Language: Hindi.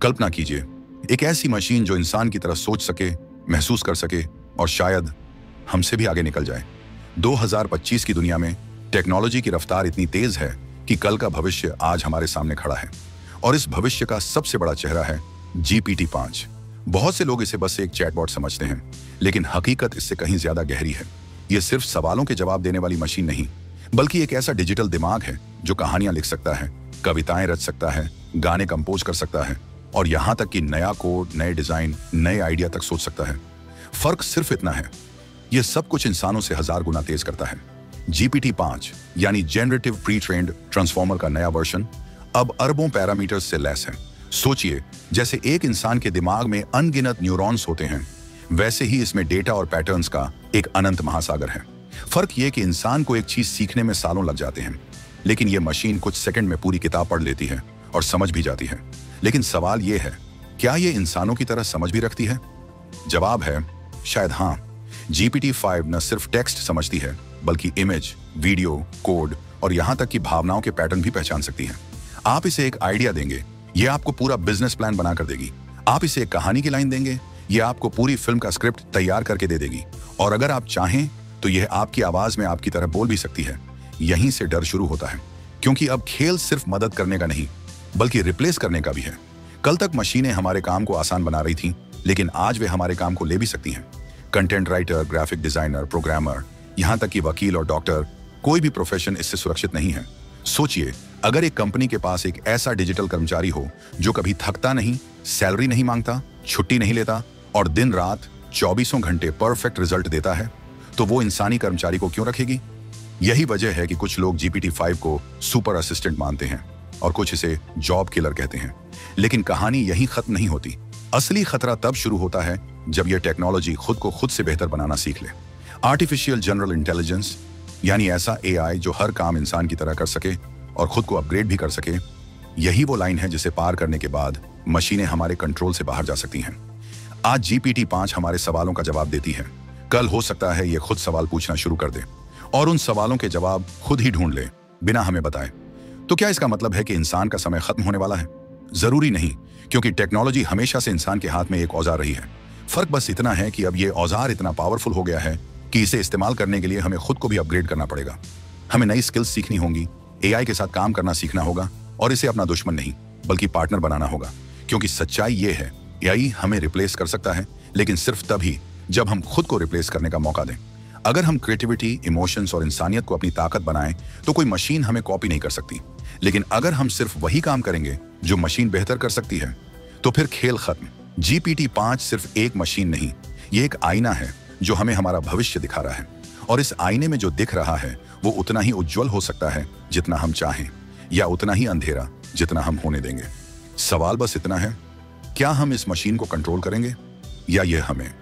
कल्पना कीजिए, एक ऐसी मशीन जो इंसान की तरह सोच सके, महसूस कर सके और शायद हमसे भी आगे निकल जाए। 2025 की दुनिया में टेक्नोलॉजी की रफ्तार इतनी तेज है कि कल का भविष्य आज हमारे सामने खड़ा है और इस भविष्य का सबसे बड़ा चेहरा है GPT-5। बहुत से लोग इसे बस एक चैटबॉट समझते हैं, लेकिन हकीकत इससे कहीं ज्यादा गहरी है। यह सिर्फ सवालों के जवाब देने वाली मशीन नहीं, बल्कि एक ऐसा डिजिटल दिमाग है जो कहानियां लिख सकता है, कविताएं रच सकता है, गाने कंपोज कर सकता है और यहां तक कि नया कोड, नए डिजाइन, नए आइडिया तक सोच सकता है। फर्क सिर्फ इतना है, यह सब कुछ इंसानों से 1000 गुना तेज करता है। GPT-5 यानी जनरेटिव प्री ट्रेन्ड ट्रांसफॉर्मर का नया वर्जन अब अरबों पैरामीटर्स से लैस है। सोचिए, जैसे एक इंसान के दिमाग में अनगिनत न्यूरॉन्स होते हैं, वैसे ही इसमें डेटा और पैटर्न्स का एक अनंत महासागर है। फर्क यह कि इंसान को एक चीज सीखने में सालों लग जाते हैं, लेकिन यह मशीन कुछ सेकंड में पूरी किताब पढ़ लेती है और समझ भी जाती है। लेकिन सवाल यह है, क्या यह इंसानों की तरह समझ भी रखती है? जवाब है शायद हाँ। GPT-5 न सिर्फ टेक्स्ट समझती है, बल्कि इमेज, वीडियो, कोड और यहां तक कि भावनाओं के पैटर्न भी पहचान सकती है। आप इसे एक आइडिया देंगे, यह आपको पूरा बिजनेस प्लान बनाकर देगी। आप इसे एक कहानी की लाइन देंगे, यह आपको पूरी फिल्म का स्क्रिप्ट तैयार करके दे देगी। और अगर आप चाहें तो यह आपकी आवाज में आपकी तरह बोल भी सकती है। यहीं से डर शुरू होता है, क्योंकि अब खेल सिर्फ मदद करने का नहीं, बल्कि रिप्लेस करने का भी है। कल तक मशीनें हमारे काम को आसान बना रही थीं, लेकिन आज वे हमारे काम को ले भी सकती हैं। Content writer, graphic designer, programmer, यहां तक कि वकील और डॉक्टर, कोई भी प्रोफेशन इससे सुरक्षित नहीं है। सोचिए, अगर एक कंपनी के पास एक ऐसा डिजिटल कर्मचारी हो जो कभी थकता नहीं, सैलरी नहीं मांगता, छुट्टी नहीं लेता और दिन रात 24 घंटे परफेक्ट रिजल्ट देता है, तो वो इंसानी कर्मचारी को क्यों रखेगी? यही वजह है कि कुछ लोग GPT-5 को सुपर असिस्टेंट मानते हैं और कुछ इसे जॉब किलर कहते हैं। लेकिन कहानी यहीं खत्म नहीं होती। असली खतरा तब शुरू होता है जब यह टेक्नोलॉजी खुद को खुद से बेहतर बनाना सीख ले। आर्टिफिशियल जनरल इंटेलिजेंस यानी ऐसा AI जो हर काम इंसान की तरह कर सके और खुद को अपग्रेड भी कर सके। यही वो लाइन है जिसे पार करने के बाद मशीनें हमारे कंट्रोल से बाहर जा सकती हैं। आज GPT-5 हमारे सवालों का जवाब देती है, कल हो सकता है ये खुद सवाल पूछना शुरू कर दे और उन सवालों के जवाब खुद ही ढूंढ ले, बिना हमें बताए। तो क्या इसका मतलब है कि इंसान का समय खत्म होने वाला है? जरूरी नहीं, क्योंकि टेक्नोलॉजी हमेशा से इंसान के हाथ में एक औजार रही है। फर्क बस इतना है कि अब ये औजार इतना पावरफुल हो गया है कि इसे इस्तेमाल करने के लिए हमें खुद को भी अपग्रेड करना पड़ेगा। हमें नई स्किल्स सीखनी होंगी, AI के साथ काम करना सीखना होगा और इसे अपना दुश्मन नहीं, बल्कि पार्टनर बनाना होगा। क्योंकि सच्चाई ये है, AI हमें रिप्लेस कर सकता है, लेकिन सिर्फ तभी जब हम खुद को रिप्लेस करने का मौका दें। अगर हम क्रिएटिविटी, इमोशंस और इंसानियत को अपनी ताकत बनाएं, तो कोई मशीन हमें कॉपी नहीं कर सकती। लेकिन अगर हम सिर्फ वही काम करेंगे जो मशीन बेहतर कर सकती है, तो फिर खेल खत्म। GPT-5 सिर्फ एक मशीन नहीं, ये एक आईना है जो हमें हमारा भविष्य दिखा रहा है। और इस आईने में जो दिख रहा है वो उतना ही उज्जवल हो सकता है जितना हम चाहें, या उतना ही अंधेरा जितना हम होने देंगे। सवाल बस इतना है, क्या हम इस मशीन को कंट्रोल करेंगे या ये हमें?